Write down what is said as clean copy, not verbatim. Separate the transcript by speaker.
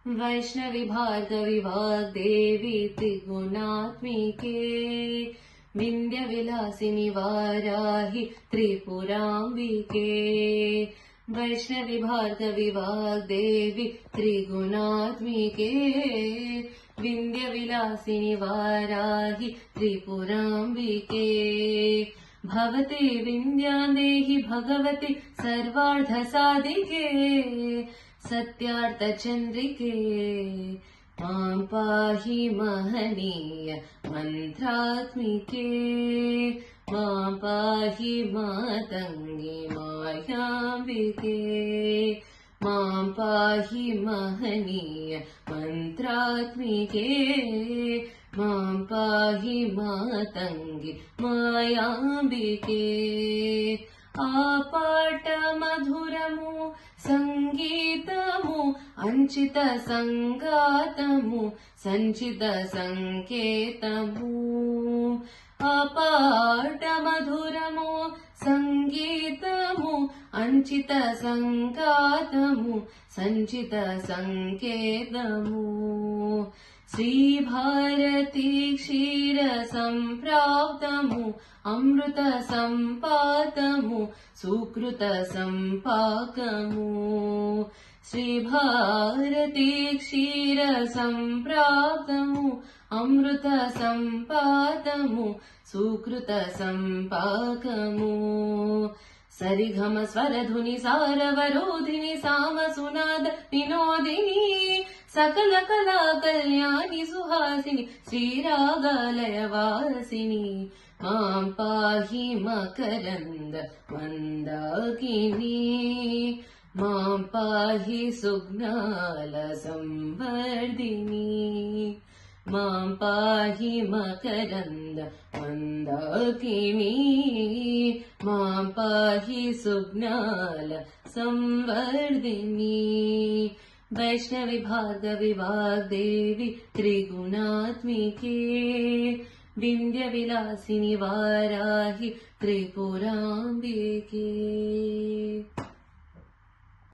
Speaker 1: वैष्णवी भार्गवी वाग्देवी त्रिगुणात्मिके विंध्य विलासिनी वाराहि त्रिपुरांबिके वैष्णवी भार्गवी वाग्देवी त्रिगुणात्मिके विंध्य विलासिनी वाराहि त्रिपुरांबिके भवते विंध्यादेहि भगवति सर्वार्थसाधिके सत्यार्थचन्द्रिके मां पाहि महनीय मन्त्रात्मिके मां पाहि मातङ्गी मायाम्बिके मां पाहि महनीय मन्त्रात्मिके मां पाहि मातङ्गी मायाम्बिके आपाट मधुरमु संगीतमु अंचित संगातमु संचित संकेतमु आपाट मधुरमु संगीतमु अंचित संगातमु संचित संकेतमु श्री भारती क्षीर संप्राप्तमु अमृत संपातमु सुकृत संपाकमु श्री भारती क्षीर संप्राप्तमु अमृत संपातमु सुकृत संपाकमु सरिगम स्वरधुनि सारवरोधिनि साम सुनाद विनोदिनी सकल कला कल्याणि सुहासिनी श्रीरागालयवासिनी मां पाहि मकरन्द मन्दाकिनी मां पाहि सुज्ञाल संवर्धिनी मां पाहि मकरन्द मन्दाकिनी मां पाहि सुज्ञाल संवर्धिनी वैष्णवी भार्गवी वाग्देवी त्रिगुणात्मिके विंध्य विलासिनी वाराहि त्रिपुरांबिके।